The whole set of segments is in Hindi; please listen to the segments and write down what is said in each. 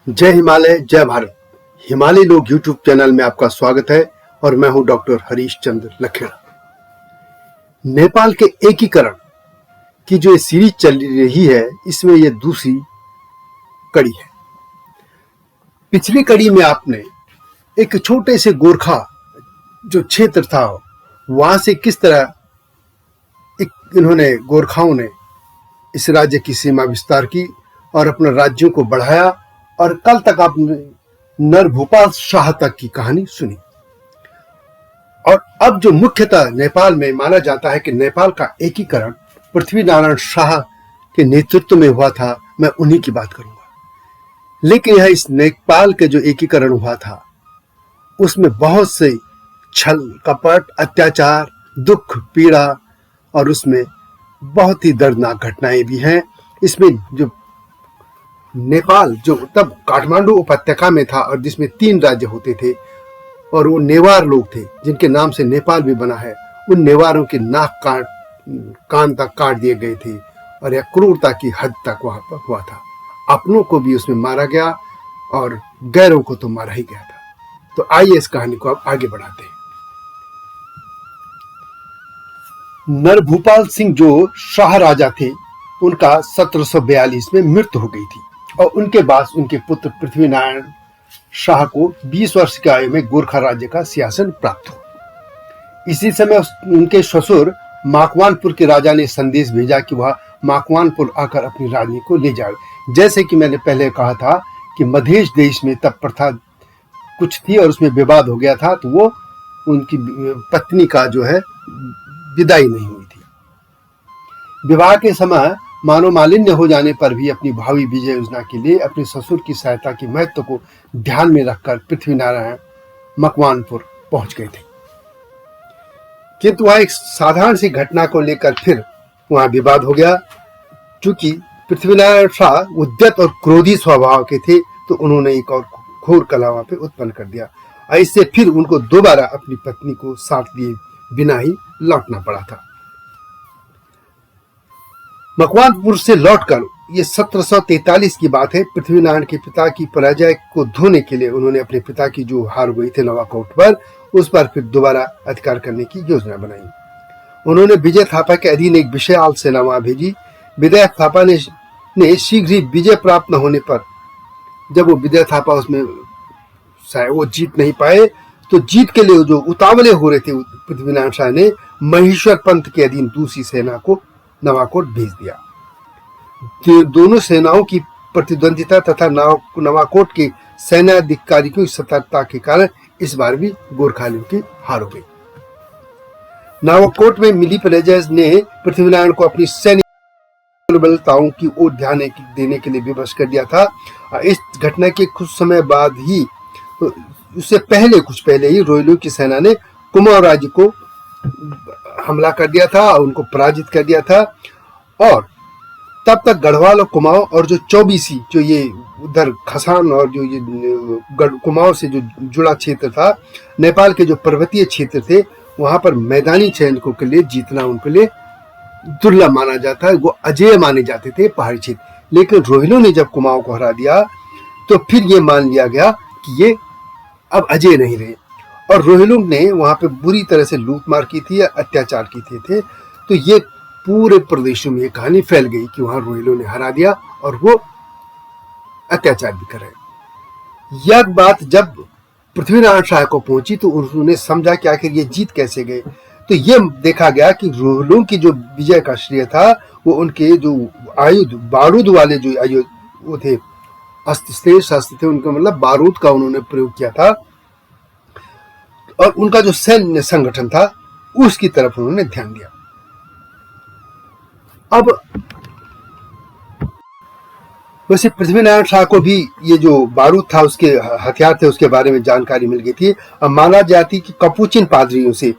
जय हिमालय, जय भारत। हिमालय लोग यूट्यूब चैनल में आपका स्वागत है और मैं हूं डॉक्टर हरीश चंद्र लखेड़ा। नेपाल के एकीकरण की जो ये सीरीज चल रही है, इसमें ये दूसरी कड़ी है। पिछली कड़ी में आपने एक छोटे से गोरखा जो क्षेत्र था, वहां से किस तरह इन्होंने गोरखाओं ने इस राज्य की सीमा विस्तार की और अपने राज्यों को बढ़ाया, और कल तक आपने नरभूपाल शाह तक की कहानी सुनी। और अब जो मुख्यतः नेपाल में माना जाता है कि नेपाल का एकीकरण पृथ्वीनारायण शाह के नेतृत्व में हुआ था, मैं उन्हीं की बात करूंगा। लेकिन यह इस नेपाल के जो एकीकरण हुआ था, उसमें बहुत से छल कपट, अत्याचार, दुख, पीड़ा और उसमें बहुत ही दर्दनाक घटनाएं भी हैं। इसमें जो नेपाल जो तब काठमांडू उपत्यका में था और जिसमें 3 राज्य होते थे, और वो नेवार लोग थे जिनके नाम से नेपाल भी बना है, उन नेवारों के नाक कान तक काट दिए गए थे और यह क्रूरता की हद तक वहां पर हुआ था। अपनों को भी उसमें मारा गया और गैरों को तो मारा ही गया था। तो आइए इस कहानी को अब आगे बढ़ाते हैं। नरभूपाल सिंह जो शाह राजा थे, उनका 1742 में मृत्यु हो गई थी और उनके बाद उनके पुत्र पृथ्वीनारायण शाह को 20 वर्ष की आयु में गोरखा राज्य का सिंहासन प्राप्त हुआ। इसी समय उनके ससुर माकवानपुर के राजा ने संदेश भेजा कि वह माकवानपुर आकर अपनी रानी को ले जाए। जैसे कि मैंने पहले कहा था कि मध्य देश में तब प्रथा कुछ थी और उसमें विवाद हो गया था, तो वो उनकी पत्नी का जो है विदाई नहीं हुई थी। विवाह के समय मानवमालिन्य हो जाने पर भी अपनी भावी विजय योजना के लिए अपने ससुर की सहायता के महत्व को ध्यान में रखकर पृथ्वीनारायण मकवानपुर पहुंच गए थे। किंतु वहां एक साधारण सी घटना को लेकर फिर वहां विवाद हो गया। चूंकि पृथ्वीनारायण शाह उद्यत और क्रोधी स्वभाव के थे, तो उन्होंने एक और घोर कला वहां पे उत्पन्न कर दिया। इससे फिर उनको दोबारा अपनी पत्नी को साथ दिए बिना ही लौटना पड़ा था। मकवानपुर से लौटकर ये 1743 की बात है, पृथ्वीनारायण के पिता की पराजय को धोने के लिए उन्होंने अपने पिता की जो हार हुई थे नवाकोट पर, उस पर फिर दोबारा अधिकार करने की योजना बनाई। उन्होंने विजय थापा के अधीन एक विशाल सेना वहां भेजी। विजय थापा ने शीघ्र ही विजय प्राप्त न होने पर, जब वो विजय थापा उसमें वो जीत नहीं पाए, तो जीत के लिए जो उतावले हो रहे थे पृथ्वीनारायण शाह ने महेश्वर पंत के अधीन दूसरी सेना को नवाकोट भेज दिया। दोनों सेनाओं की प्रतिद्वंदिता तथा नवाकोट के सैन्याधिकारियों की सतर्कता के कारण इस बार भी गोरखालियों की हार हो गई। नवाकोट में मिली पराजय ने पृथ्वीनारायण को अपनी सैन्य दुर्बलताओं की ओर ध्यान देने के लिए विवश कर दिया था। इस घटना के कुछ समय बाद ही, उससे कुछ पहले ही रोहिलों की सेना ने कुमाऊं राज्य को हमला कर दिया था और उनको पराजित कर दिया था। और तब तक गढ़वाल और कुमाऊं और जो चौबीसी, जो ये उधर खसान और जो ये कुमाऊं से जो जुड़ा क्षेत्र था, नेपाल के जो पर्वतीय क्षेत्र थे, वहां पर मैदानी सैनिकों के लिए जीतना उनके लिए दुर्लभ माना जाता है, वो अजेय माने जाते थे पहाड़ी क्षेत्र। लेकिन रोहिलों ने जब कुमाऊं को हरा दिया, तो फिर ये मान लिया गया कि ये अब अजेय नहीं रहे, और रोहिलों ने वहां पे बुरी तरह से लूटमार की थी या अत्याचार की थे। तो ये पूरे प्रदेशों में ये कहानी फैल गई कि वहां रोहिलों ने हरा दिया और वो अत्याचार भी कर रहे। यह बात जब पृथ्वीनारायण शाह को पहुंची, तो उन्होंने समझा कि आखिर ये जीत कैसे गए। तो ये देखा गया कि रोहिलों की जो विजय का श्रेय था, वो उनके जो आयुध, बारूद वाले जो आयुध वो थे, शस्त्र थे, उनका मतलब बारूद का उन्होंने प्रयोग किया था, और उनका जो सैन्य संगठन था उसकी तरफ उन्होंने ध्यान दिया। अब वैसे पृथ्वीनारायण शाह को भी ये जो बारूद था, उसके हथियार थे, उसके बारे में जानकारी मिल गई थी। अब माना जाती कि कपूचिन पादरियों से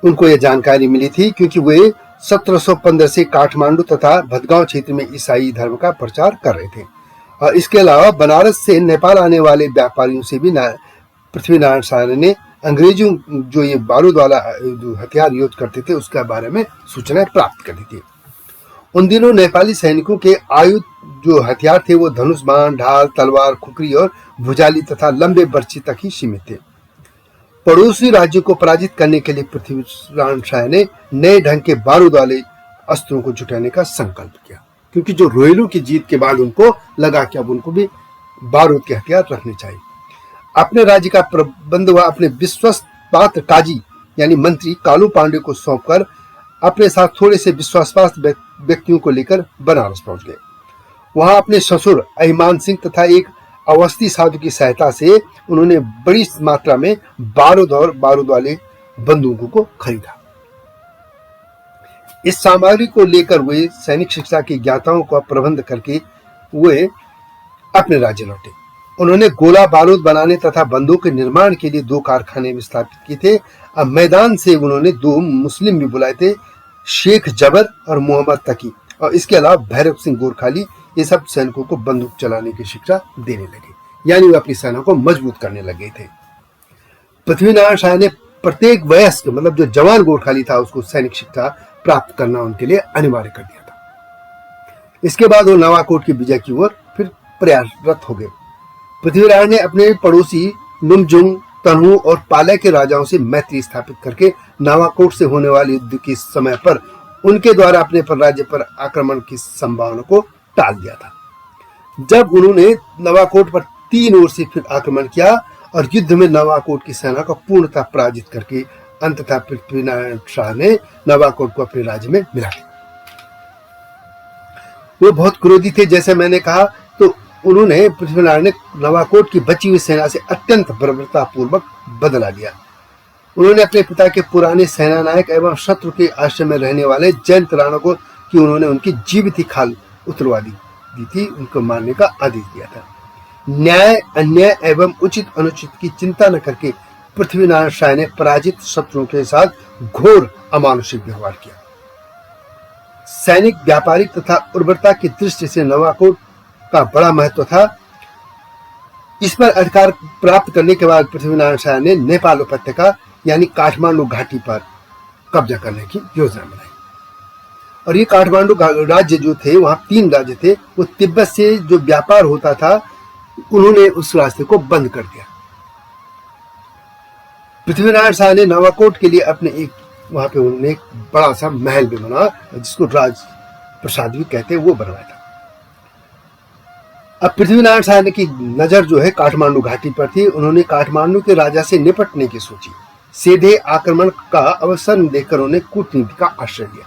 उनको ये जानकारी मिली थी, क्योंकि वे 1715 से काठमांडू तथा भदगांव क्षेत्र में ईसाई धर्म का प्रचार कर रहे थे। और इसके अलावा बनारस से नेपाल आने वाले व्यापारियों से भी पृथ्वीनारायण शाह ने अंग्रेजों जो ये बारूद वाला जो हथियार यूज करते थे उसके बारे में सूचनाएं प्राप्त कर दी थी। उन दिनों नेपाली सैनिकों के आयुध जो हथियार थे वो धनुष, बाण, ढाल, तलवार, खुकरी और भुजाली तथा लंबे बर्छी तक ही सीमित थे। पड़ोसी राज्यों को पराजित करने के लिए पृथ्वीनारायण शाह ने नए ढंग के बारूद वाले अस्त्रों को जुटाने का संकल्प किया, क्योंकि जो रोहिलों की जीत के बाद उनको लगा कि अब उनको भी बारूद के हथियार रखने चाहिए। अपने राज्य का प्रबंध वह अपने विश्वस्त पात्र काजी यानी मंत्री कालू पांडे को सौंपकर अपने साथ थोड़े से विश्वासपात्र व्यक्तियों को लेकर बनारस पहुंच गए। वहां अपने ससुर अहिमान सिंह तथा एक अवस्थी साधु की सहायता से उन्होंने बड़ी मात्रा में बारूद और बारूद वाले बंदूकों को खरीदा। इस सामग्री को लेकर वे सैनिक शिक्षा के ज्ञाताओं का प्रबंध करके वे अपने राज्य लौटे। उन्होंने गोला बारूद बनाने तथा बंदूक के निर्माण के लिए 2 कारखाने भी स्थापित किए थे। अब मैदान से उन्होंने 2 मुस्लिम भी बुलाए थे, शेख जबर और मोहम्मद तकी, और इसके अलावा भैरव सिंह गोरखाली। ये सब सैनिकों को बंदूक चलाने की शिक्षा देने लगे, यानी वे अपनी सेना को मजबूत करने लगे थे। पृथ्वीनारायण शाह ने प्रत्येक वयस्क मतलब जो जवान गोरखाली था उसको सैनिक शिक्षा प्राप्त करना उनके लिए अनिवार्य कर दिया था। इसके बाद वो नवाकोट की विजय की ओर फिर प्रयासरत हो गए। पृथ्वीराज ने अपने पड़ोसी नुमजुंग, तनहू और पाले के राजाओं से मैत्री स्थापित करके नवाकोट से होने वाले युद्ध के समय पर उनके द्वारा अपने पर राज्य पर आक्रमण की संभावना को टाल दिया था। जब उन्होंने नवाकोट पर 3 ओर से फिर आक्रमण किया और युद्ध में नवाकोट की सेना को पूर्णतः पराजित करके अंततः पृथ्वीनारायण शाह ने नवाकोट को अपने राज्य में मिला लिया। वो बहुत क्रोधी थे, जैसे मैंने कहा, तो उन्होंने पृथ्वीनारायण ने नवाकोट की बची हुई सेना से अत्यंत बर्बरता पूर्वक बदला लिया। उन्होंने अपने पिता के पुराने सेना नायक एवं शत्रु के आश्रय में रहने वाले जयंत राणा को कि उन्होंने उनकी जीवित ही खाल उतरवा दी थी, उनको मारने का आदेश दिया था। न्याय, अन्याय एवं उचित अनुचित की चिंता न करके पृथ्वीनारायण शाह ने पराजित शत्रुओं के साथ घोर अमानुषिक व्यवहार किया। सैनिक, व्यापारिक तथा उर्वरता की दृष्टि से नवाकोट का बड़ा महत्व था। इस पर अधिकार प्राप्त करने के बाद पृथ्वीनारायण शाह ने नेपाल उपत्यका यानी काठमांडू घाटी पर कब्जा करने की योजना बनाई। और ये काठमांडू राज्य जो थे, वहां 3 राज्य थे, वो तिब्बत से जो व्यापार होता था उन्होंने उस रास्ते को बंद कर दिया। पृथ्वीनारायण शाह ने नवाकोट के लिए अपने वहां पे उन्होंने एक बड़ा सा महल भी बना, जिसको राज प्रसाद भी कहते हैं, वो बनवाया था। अब पृथ्वीनारायण शाह की नजर जो है काठमांडू घाटी पर थी। उन्होंने काठमांडू के राजा से निपटने की सोची। सीधे आक्रमण का अवसर देखकर उन्होंने कूटनीति का आश्रय लिया।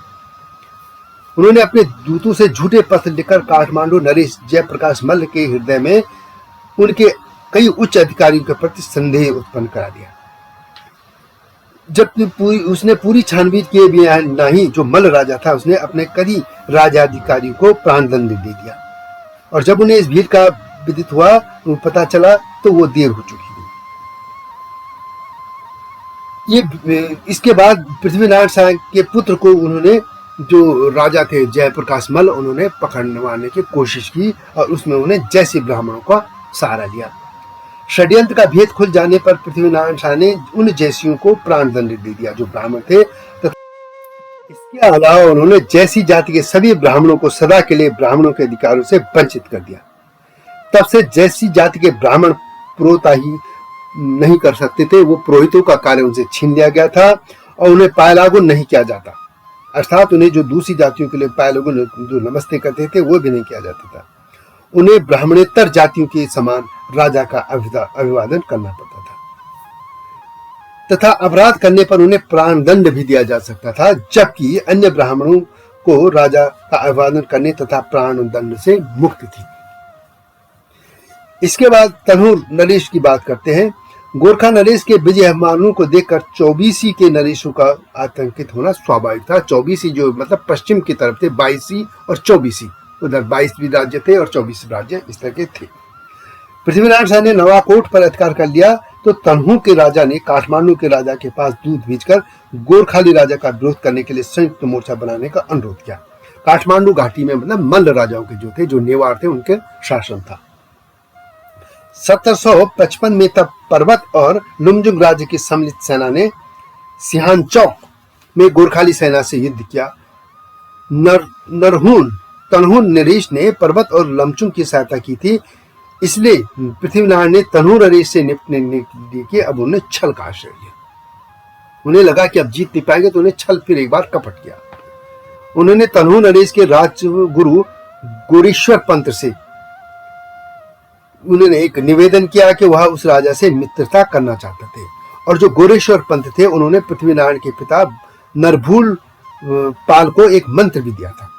उन्होंने अपने दूतों से झूठे पत्र लिखकर काठमांडू नरेश जयप्रकाश मल्ल के हृदय में उनके कई उच्च अधिकारियों के प्रति संदेह उत्पन्न करा दिया। जब उसने पूरी छानबीन किए बिना नहीं, जो मल्ल राजा था, उसने अपने कई राजाधिकारियों को प्राणदंड दे दिया। और जब उन्हें इस भीड़ का विदित हुआ, पता चला, तो वो देर हो चुकी थी। इसके बाद पृथ्वीनारायण शाह के पुत्र को उन्होंने, जो राजा थे जयप्रकाश मल्ल, उन्होंने पकड़वाने की कोशिश की और उसमें उन्हें जैसी ब्राह्मणों का सहारा लिया। षड्यंत्र का भेद खुल जाने पर पृथ्वीनारायण शाह ने उन जैसियों को प्राणदंड दे दिया जो ब्राह्मण थे। इसके अलावा उन्होंने जैसी जाति के सभी ब्राह्मणों को सदा के लिए ब्राह्मणों के अधिकारों से वंचित कर दिया। तब से जैसी जाति के ब्राह्मण पुरोहिताही नहीं कर सकते थे, वो पुरोहितों का कार्य उनसे छीन लिया गया था और उन्हें पायलागुन नहीं किया जाता, अर्थात उन्हें जो दूसरी जातियों के लिए पायलागुन जो नमस्ते करते थे वो भी नहीं किया जाता था। उन्हें ब्राह्मणेतर जातियों के समान राजा का अभिवादन करना पड़ता था तथा अपराध करने पर उन्हें प्राणदंड भी दिया जा सकता था, जबकि अन्य ब्राह्मणों को राजा का अभिवादन करने तथा प्राणदंड से मुक्ति थी। इसके बाद तनहूर नरेश की बात करते हैं। गोरखा नरेश के विजय मानों को देखकर चौबीसी के नरेशों का आतंकित होना स्वाभाविक था। चौबीसी जो मतलब पश्चिम की तरफ थे, 22 और 24, उधर 22 भी राज्य थे और 24 राज्य इस तरह के थे। पृथ्वीनारायण शाह ने नवाकोट पर अधिकार कर लिया तो तनहू के राजा ने काठमांडू के राजा के पास दूत भेजकर गोरखाली राजा का विरोध करने के लिए संयुक्त मोर्चा बनाने का अनुरोध किया। काठमांडू घाटी में मतलब मल्ल राजाओं के जो थे, जो नेवार थे, उनके शासन था। 1755 में तब पर्वत और लुमजुंग राज्य की सम्मिलित सेना ने सिहान चौक में गोरखाली सेना से युद्ध किया। नरहून तनहू नरेश ने पर्वत और लमचुंग की सहायता की थी, इसलिए पृथ्वीनारायण ने तनहू नरेश से निपटने के लिए अब उन्हें छल का आश्रय लिया। उन्हें लगा कि अब जीत नहीं पाएंगे, तो उन्हें छल फिर एक बार कपट किया। उन्होंने तनहू नरेश के राजगुरु गोरेश्वर पंत से उन्होंने एक निवेदन किया कि वह उस राजा से मित्रता करना चाहते थे, और जो गोरेश्वर पंत थे उन्होंने पृथ्वीनारायण के पिता नरभूल पाल को एक मंत्र भी दिया था।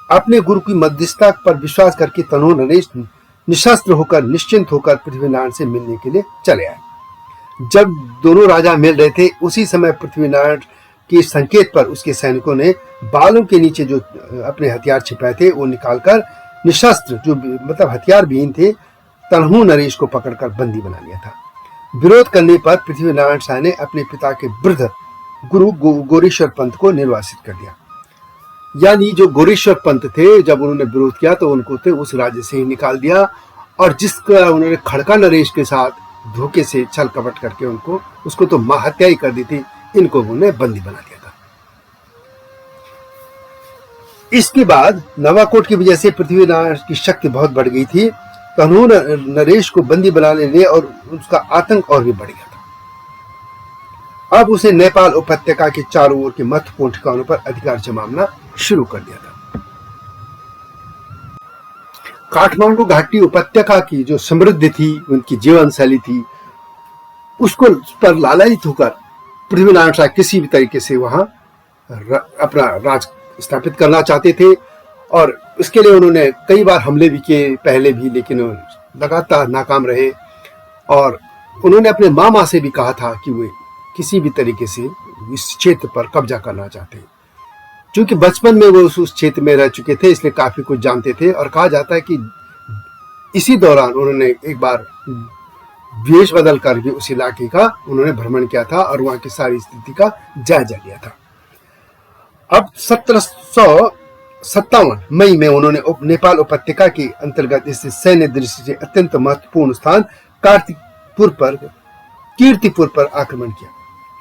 अपने गुरु की मध्यस्थता पर विश्वास करके तनहू नरेश निशस्त्र होकर निश्चिंत होकर पृथ्वीनारायण से मिलने के लिए चले आए। जब दोनों राजा मिल रहे थे, उसी समय पृथ्वीनारायण के संकेत पर उसके सैनिकों ने बालों के नीचे जो अपने हथियार छिपाए थे वो निकालकर निशस्त्र, जो मतलब हथियार विहीन थे, तनहू नरेश को पकड़कर बंदी बना लिया था। विरोध करने पर पृथ्वीनारायण शाह ने अपने पिता के वृद्ध गुरु गोरेश्वर पंत को निर्वासित कर दिया। यानी जो गोरेश्वर पंत थे, जब उन्होंने विरोध किया तो उनको उस राज्य से ही निकाल दिया, और जिसका उन्होंने खड़का नरेश के साथ धोखे से छल कपट करके उसको तो हत्या ही कर दी थी, इनको उन्होंने बंदी बना दिया था। इसके बाद नवाकोट की वजह से पृथ्वीनारायण की शक्ति बहुत बढ़ गई थी। तनहू नरेश को बंदी बना लेने और उसका आतंक और भी बढ़ गया था। अब उसे नेपाल उपत्यका के चारों ओर के महत्वपूर्ण ठिकानों पर अधिकार जमाना शुरू कर दिया था। काठमांडू घाटी उपत्यका की जो समृद्धि थी, उनकी जीवन शैली थी, उसको पर लालयित होकर पृथ्वीनारायण शाह किसी भी तरीके से वहां अपना राज स्थापित करना चाहते थे, और इसके लिए उन्होंने कई बार हमले भी किए पहले भी, लेकिन लगातार नाकाम रहे। और उन्होंने अपने मामा से भी कहा था कि वे किसी भी तरीके से इस क्षेत्र पर कब्जा करना चाहते हैं। क्योंकि बचपन में वो उस क्षेत्र में रह चुके थे, इसलिए काफी कुछ जानते थे, और कहा जाता है कि इसी दौरान उन्होंने एक बार वेश बदल कर भी उस इलाके का उन्होंने भ्रमण किया था और वहां की सारी स्थिति का जायजा लिया था। अब 1757 मई में उन्होंने नेपाल उपत्यका के अंतर्गत स्थित सैन्य दृष्टि से अत्यंत महत्वपूर्ण स्थान कीर्तिपुर पर आक्रमण किया।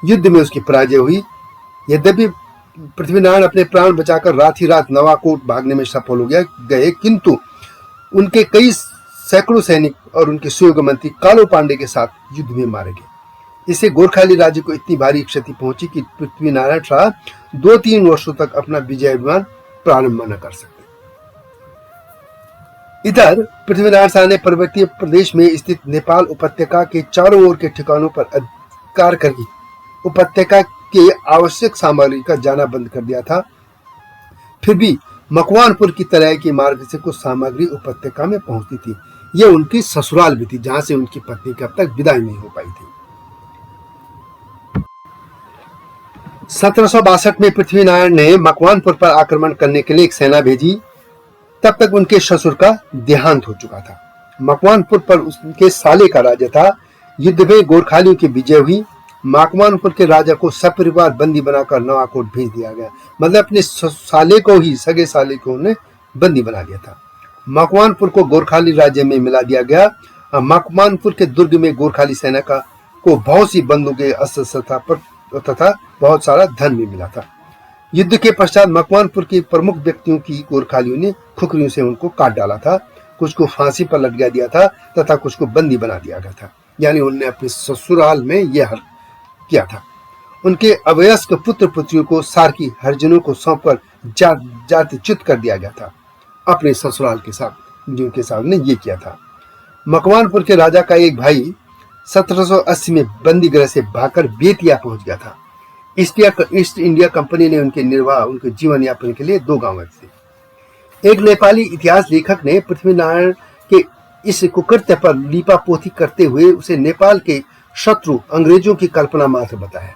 युद्ध में उसकी पराजय हुई। यद्यपि पृथ्वीनारायण अपने प्राण बचाकर रात ही रात नवाकोट भागने में सफल हो गए, किंतु उनके कई सैकड़ों सैनिक और उनके सुयोग्य मंत्री कालो पांडे के साथ युद्ध में मारे गए। इससे गोरखाली राज्य को इतनी भारी क्षति पहुंची कि पृथ्वीनारायण शाह 2-3 वर्षों तक अपना विजय अभियान प्रारंभ न कर सके। इधर पृथ्वीनारायण शाह ने पर्वतीय प्रदेश में स्थित नेपाल उपत्यका के चारों ओर के ठिकानों पर अधिकार करके उपत्यका के आवश्यक सामग्री का जाना बंद कर दिया था। फिर भी मकवानपुर की तराई के मार्ग से कुछ सामग्री उपत्यका में पहुंचती थी। यह उनकी ससुराल भी थी, जहां से उनकी पत्नी की अब तक विदाई नहीं हो पाई थी। 1762 में पृथ्वीनारायण ने मकवानपुर पर आक्रमण करने के लिए एक सेना भेजी। तब तक उनके ससुर का देहांत हो चुका था। मकवानपुर पर उनके साले का राज्य था। युद्ध में गोरखालियों की विजय हुई। मकवानपुर के राजा को सपरिवार बंदी बनाकर नवाकोट भेज दिया गया। मतलब अपने साले को ही, सगे साले को उन्हें बंदी बना दिया था। मकवानपुर को गोरखाली राज्य में मिला दिया गया। मकवानपुर के दुर्ग में गोरखाली सेना को बहुत सी बंदूकें, अस्त्र तथा बहुत सारा धन भी मिला था। युद्ध के पश्चात मकवानपुर के प्रमुख व्यक्तियों की गोरखालियों ने खुखरियों से उनको काट डाला था। कुछ को फांसी पर लटका दिया था तथा कुछ को बंदी बना दिया गया था। यानी उन्होंने अपने ससुराल में यह किया था। उनके अवयस्क पुत्र पुत्रियों को सार्की हरिजनों को सौंपकर जातिच्युत कर दिया गया था। अपने ससुराल के साथ जिनके सामने ये किया था। मकवानपुर के राजा का एक भाई 1780 में बंदी गृह से भागकर बेतिया पहुंच गया था। ईस्ट इंडिया कंपनी ने उनके जीवन यापन के लिए 2 गांव थे। एक नेपाली इतिहास लेखक ने पृथ्वीनारायण के इस कुकृत्य पर लीपापोती करते हुए उसे नेपाल के शत्रु अंग्रेजों की कल्पना मात्र बताया।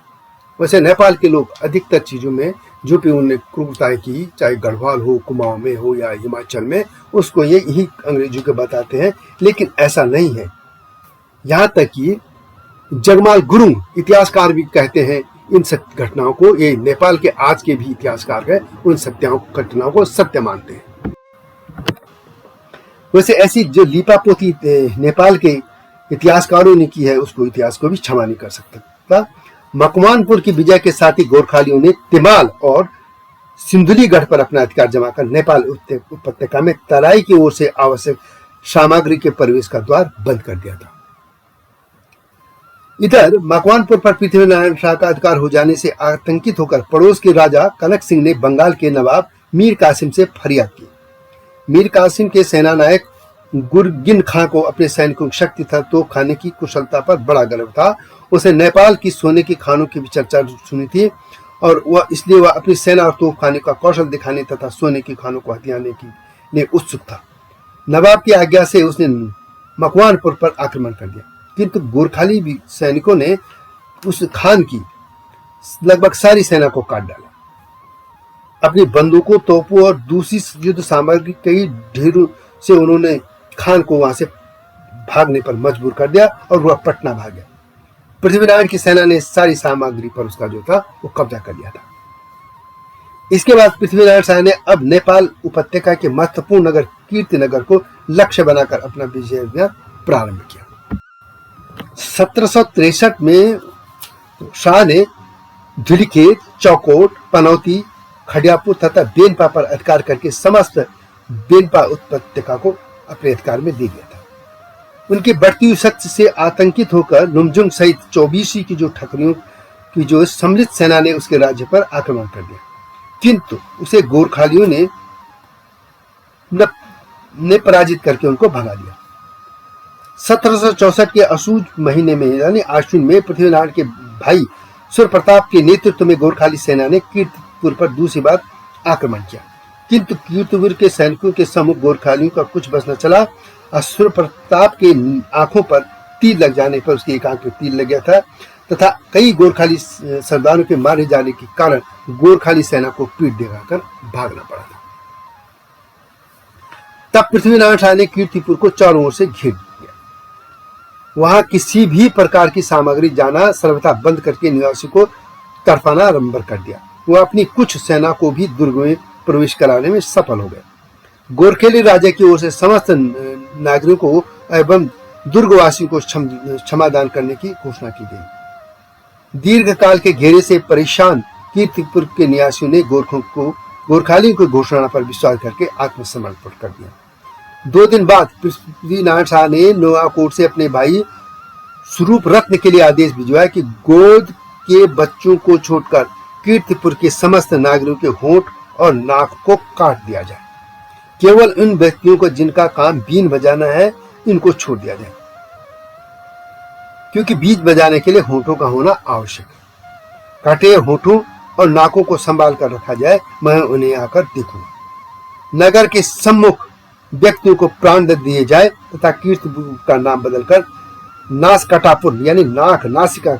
वैसे नेपाल के लोग अधिकतर चीजों में जो भी उन्होंने क्रूरताएं की, चाहे गढ़वाल हो, कुमाऊं में हो या हिमाचल में, उसको ये यही अंग्रेजों के बताते हैं। लेकिन ऐसा नहीं है। यहाँ तक कि जगमाल गुरुंग इतिहासकार भी कहते हैं इन सत्य घटनाओं को, ये नेपाल के आज के भी इतिहासकार हैं, उन घटनाओं को सत्य मानते हैं। वैसे ऐसी जो लीपापोती नेपाल के इतिहासकारों ने की है, उसको इतिहास को भी क्षमा नहीं कर सकता। मकवानपुर की विजय के साथ ही गोरखालियों ने तिमाल और सिंधुलीगढ़ पर अपना अधिकार जमाकर नेपाल उपत्यका में तराई की ओर से आवश्यक सामग्री के प्रवेश का द्वार बंद कर दिया था। इधर मकवानपुर पर पृथ्वीनारायण शाह का अधिकार हो जाने से आतंकित होकर पड़ोस के राजा कनक सिंह ने बंगाल के नवाब मीर कासिम से फरियाद की। मीर कासिम के सेना नायक गुरगिन खां को अपने सैनिकों की शक्ति तथा तोप खाने की कुशलता पर बड़ा गर्व था। उसे नेपाल की सोने की खानों की भी चर्चा सुनी थी और इसलिए वह अपनी सेना और तोप खाने का कौशल दिखाने तथा सोने की खानों को हथियाने की लिए उत्सुक था। नवाब की आज्ञा से उसने मकवानपुर पर आक्रमण कर दिया, किंतु गोरखाली सैनिकों ने उस खान की लगभग सारी सेना को काट डाला। अपनी बंदूकों, तोपों और दूसरी युद्ध सामग्री कई ढेरों से उन्होंने खान को वहां से भागने पर मजबूर कर दिया और वह पटना भाग गया। पृथ्वीनारायण की सेना ने सारी सामग्री पर उसका जो था वो कब्जा कर लिया था। इसके बाद पृथ्वीनारायण शाह ने अब नेपाल उपत्यका के महत्वपूर्ण नगर कीर्तिनगर को लक्ष्य बनाकर अपना विजय अभियान प्रारंभ किया। 1763 में शाह ने धुलिखेत, चौकोट, पनौती, खडियापुर तथा बेनपा पर अधिकार करके समस्त बेनपा उपत्यका को अपने अधिकार में दे दिया था। उनकी बढ़ती हुई शक्ति से आतंकित होकर नुमजुंग सहित 24 की जो ठकुरियों की जो सम्मिलित सेना ने उसके राज्य पर आक्रमण कर दिया, किंतु उसे गोरखालियों ने पराजित करके उनको भगा दिया। 1764 के असूज महीने में यानी आश्विन में पृथ्वीनारायण के भाई सूर्यप्रताप के नेतृत्व में गोरखाली सेना ने कीर्तिपुर पर दूसरी बार आक्रमण किया, किंतु कीर्तिपुर के सैनिकों के सम्मुख गोरखालियों का कुछ बच न चला। सूर्यप्रताप के आंखों पर तीर लग जाने पर उसकी एक आंख में तीर लग गया था तथा कई गोरखाली सरदारों के मारे जाने के कारण गोरखाली सेना को पीठ दिखाकर भागना पड़ा था। तब पृथ्वीनारायण शाह ने कीर्तिपुर को चारों ओर से घेर दिया। वहां किसी भी प्रकार की सामग्री जाना सर्वथा बंद करके निवासियों को तरफाना आरंभ कर दिया। वह अपनी कुछ सेना को भी दुर्ग में प्रवेश कराने में सफल हो गए। गोरखेली राजा की ओर से समस्त नागरिकों को एवं दुर्गवासियों को क्षमादान करने की घोषणा की गई। दीर्घ काल के घेरे से परेशान कीर्तिपुर के निवासियों ने गोरखालियों की घोषणा पर विश्वास करके आत्मसमर्पण कर दिया। 2 दिन बाद पृथ्वीनारायण शाह ने नोआकोट से अपने भाई स्वरूप रत्न के लिए आदेश भिजवाया कि गोद के बच्चों को छोड़कर कीर्तिपुर के समस्त नागरिकों के होंठ और नाक को काट दिया जाए। केवल उन व्यक्तियों को जिनका काम बीन बजाना है इनको छोड़ दिया जाए, क्योंकि बीज बजाने के लिए होंठों का होना आवश्यक है। काटे होंठों और नाकों को संभाल कर रखा जाए, मैं उन्हें आकर देखूंगा। नगर के सम्मुख व्यक्तियों को प्राण दंड दिए जाए तथा कीर्तिपुर का नाम बदलकर नासकटापुर यानी नाक नासिका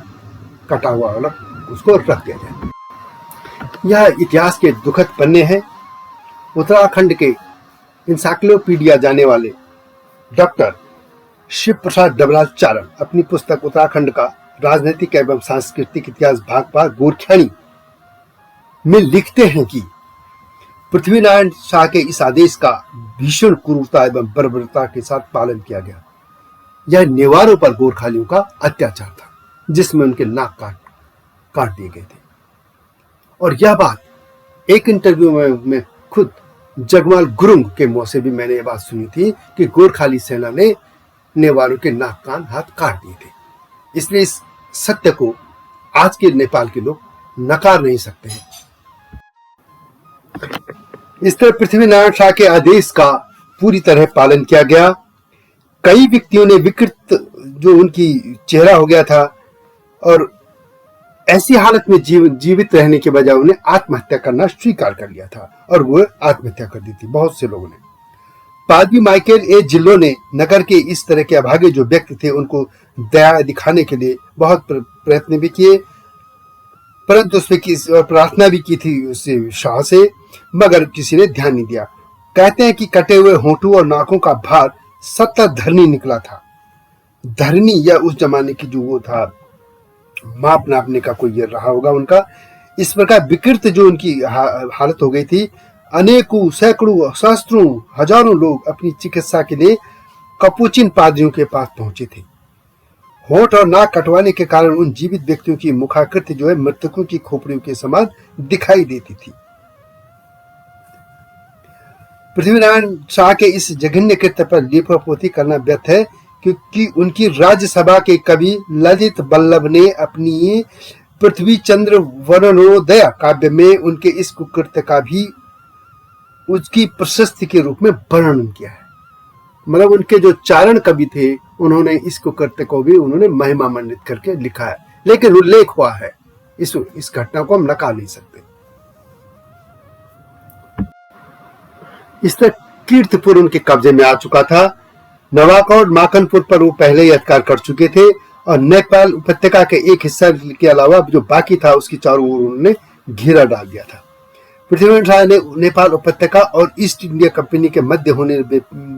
कटा हुआ वाला उसको रख दिया जाए। यह इतिहास के दुखद पन्ने हैं। उत्तराखंड के इंसाइक्लोपीडिया जाने वाले डॉक्टर शिव प्रसाद डबराचार्य अपनी पुस्तक उत्तराखंड का राजनीतिक एवं सांस्कृतिक इतिहास भाग पर गोरख्यानी में लिखते हैं कि पृथ्वीनारायण शाह के इस आदेश का भीषण क्रूरता एवं बर्बरता के साथ पालन किया गया। यह नेवारों पर गोरखालियों का अत्याचार था, जिसमें उनके नाक काट दिए गए थे। और यह बात एक इंटरव्यू में खुद जगमाल गुरुंग के मुंह से भी मैंने ये बात सुनी थी कि गोरखाली सेना ने नेवारों के नाक कान हाथ काट दिए थे। इसलिए इस सत्य को आज के नेपाल के लोग नकार नहीं सकते हैं। इस तरह पृथ्वीनारायण शाह के आदेश का पूरी तरह पालन किया गया। कई व्यक्तियों ने विकृत जो उनकी चेहरा हो गया था और ऐसी हालत में जीवित रहने के बजाय उन्हें आत्महत्या करना स्वीकार कर लिया था और वो आत्महत्या कर दी थी बहुत से लोगों ने। पादरी माइकल ए जिल्लो ने नगर के इस तरह के अभागे जो व्यक्ति थे उनको दया दिखाने के लिए बहुत प्रयत्न भी किए, परंतु उसमें प्रार्थना भी की थी उससे शाह से, मगर किसी ने ध्यान नहीं दिया। कहते हैं कि कटे हुए होंठों और नाकों का भार 70 धरनी निकला था। धरनी या उस जमाने की जो वो था माप नापने का कोई ये रहा होगा उनका। इस प्रकार विकृत जो उनकी हालत हो गई थी, अनेकों सैकड़ों सहस्त्रों हजारों लोग अपनी चिकित्सा के लिए कपुचिन पादरियों के पास पहुंचे थे। होंठ और नाक कटवाने के कारण उन जीवित व्यक्तियों की मुखाकृति जो है मृतकों की खोपड़ियों के समान दिखाई देती थी। पृथ्वीनारायण शाह के इस जघन्य कृत्य पर लीपापोती करना व्यर्थ है, क्योंकि उनकी राज्यसभा के कवि ललित वल्लभ ने अपनी पृथ्वी चंद्र वर्णोदय काव्य में उनके इस कुकृत्य का भी उसकी प्रशस्ति के रूप में वर्णन किया है। मतलब उनके जो चारण कवि थे उन्होंने इस कुकृत्य को भी उन्होंने महिमा मंडित करके लिखा है, लेकिन उल्लेख हुआ है, इस घटना को हम नकार नहीं सकते। इस तरह कीर्तिपुर उनके कब्जे में आ चुका था। नवाकोट माखनपुर पर वो पहले ही अधिकार कर चुके थे और नेपाल उपत्यका के एक हिस्सा के अलावा जो बाकी था उसकी चारों ओर उन्होंने घेरा डाल दिया था। पृथ्वीनारायण शाह ने नेपाल उपत्यका और ईस्ट इंडिया कंपनी के मध्य होने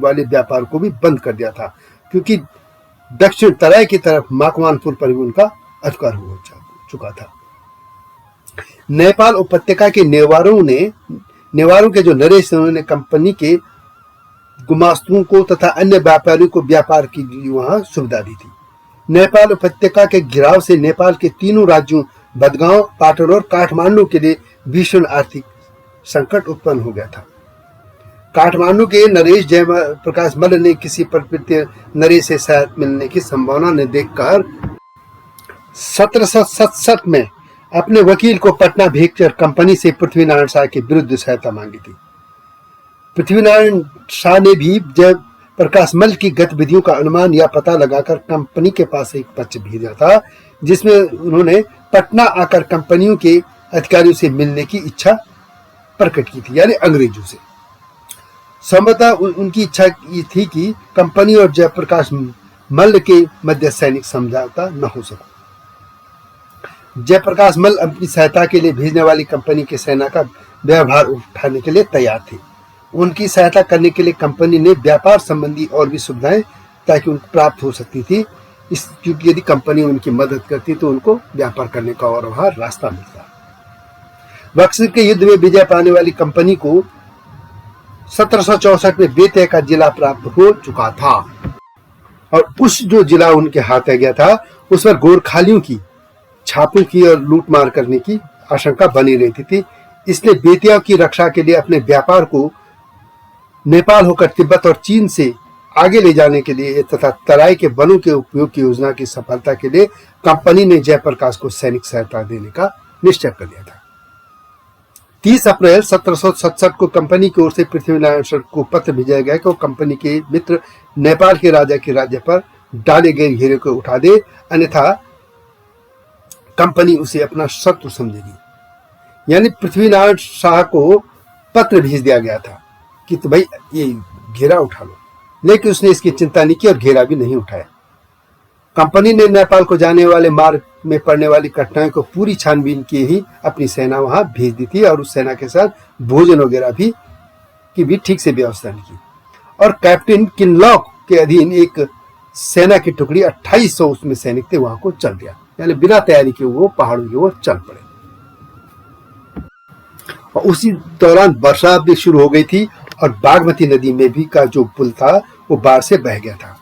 वाले व्यापार को भी बंद कर दिया था, क्योंकि दक्षिण तराई की तरफ माकवानपुर पर भी उनका अधिकार हो चुका था। नेपाल उपत्यका के नेवारों के जो नरेश उन्होंने कंपनी के गुमास्तुओं को तथा अन्य व्यापारियों को व्यापार की वहां सुविधा दी थी। नेपाल उपत्यका के घिराव से नेपाल के तीनों राज्यों बदगांव, पाटन और काठमांडू के लिए भीषण आर्थिक संकट उत्पन्न हो गया था। काठमांडू के नरेश जयप्रकाश मल्ल ने किसी प्रकृति नरेश से सहायता मिलने की संभावना ने देखकर 1767 में अपने वकील को पटना भेजकर कंपनी से पृथ्वीनारायण शाह के विरुद्ध सहायता मांगी थी। पृथ्वीनारायण शाह ने भी जयप्रकाश मल्ल की गतिविधियों का अनुमान या पता लगाकर कंपनी के पास एक पत्र भेजा था, जिसमें उन्होंने पटना आकर कंपनियों के अधिकारियों से मिलने की इच्छा प्रकट की थी, यानी अंग्रेजों से। संभवतः उनकी इच्छा ये थी कि कंपनी और जयप्रकाश मल्ल के मध्य सैनिक समझौता न हो सके। जयप्रकाश मल्ल अपनी सहायता के लिए भेजने वाली कंपनी के सेना का व्यवहार उठाने के लिए तैयार थे। उनकी सहायता करने के लिए कंपनी ने व्यापार संबंधी और भी सुविधाएं ताकि उनको प्राप्त हो सकती थी, क्योंकि यदि कंपनी उनकी मदद करती तो उनको व्यापार करने का और वहां रास्ता मिलता। बक्सर के युद्ध में विजय पाने वाली कंपनी को 1764 में बेतिया का जिला प्राप्त हो चुका था और उस जो जिला उनके हाथ आ गया था उस पर गोरखालियों की छापों की और लूटमार करने की आशंका बनी रहती थी। इसलिए बेतिया की रक्षा के लिए अपने व्यापार को नेपाल होकर तिब्बत और चीन से आगे ले जाने के लिए तथा तराई के वनों के उपयोग की योजना की सफलता के लिए कंपनी ने जयप्रकाश को सैनिक सहायता देने का निश्चय कर लिया था। 30 अप्रैल 1767 को कंपनी की ओर से पृथ्वीनारायण शाह को पत्र भेजा गया कि वो कंपनी के मित्र नेपाल के राजा के राज्य पर डाले गए घेरे को उठा दे, अन्यथा कंपनी उसे अपना शत्रु समझेगी। यानी पृथ्वीनारायण शाह को पत्र भेज दिया गया था कि तो भाई ये घेरा उठा लो, लेकिन उसने इसकी चिंता नहीं की और घेरा भी नहीं उठाया। कंपनी ने नेपाल को जाने वाले मार्ग में पड़ने वाली घटनाओं को पूरी छानबीन किए ही अपनी सेना वहां भेज दी थी और उस सेना के साथ भोजन वगैरह भी ठीक से व्यवस्था नहीं की। और कैप्टन किनलॉक के अधीन एक सेना की टुकड़ी 2800 उसमें सैनिक थे वहां को चल गया, यानी बिना तैयारी के वो पहाड़ों की ओर चल पड़े। और उसी दौरान वर्षा भी शुरू हो गई थी और बागमती नदी में भी का जो पुल था वो बाढ़ से बह गया था।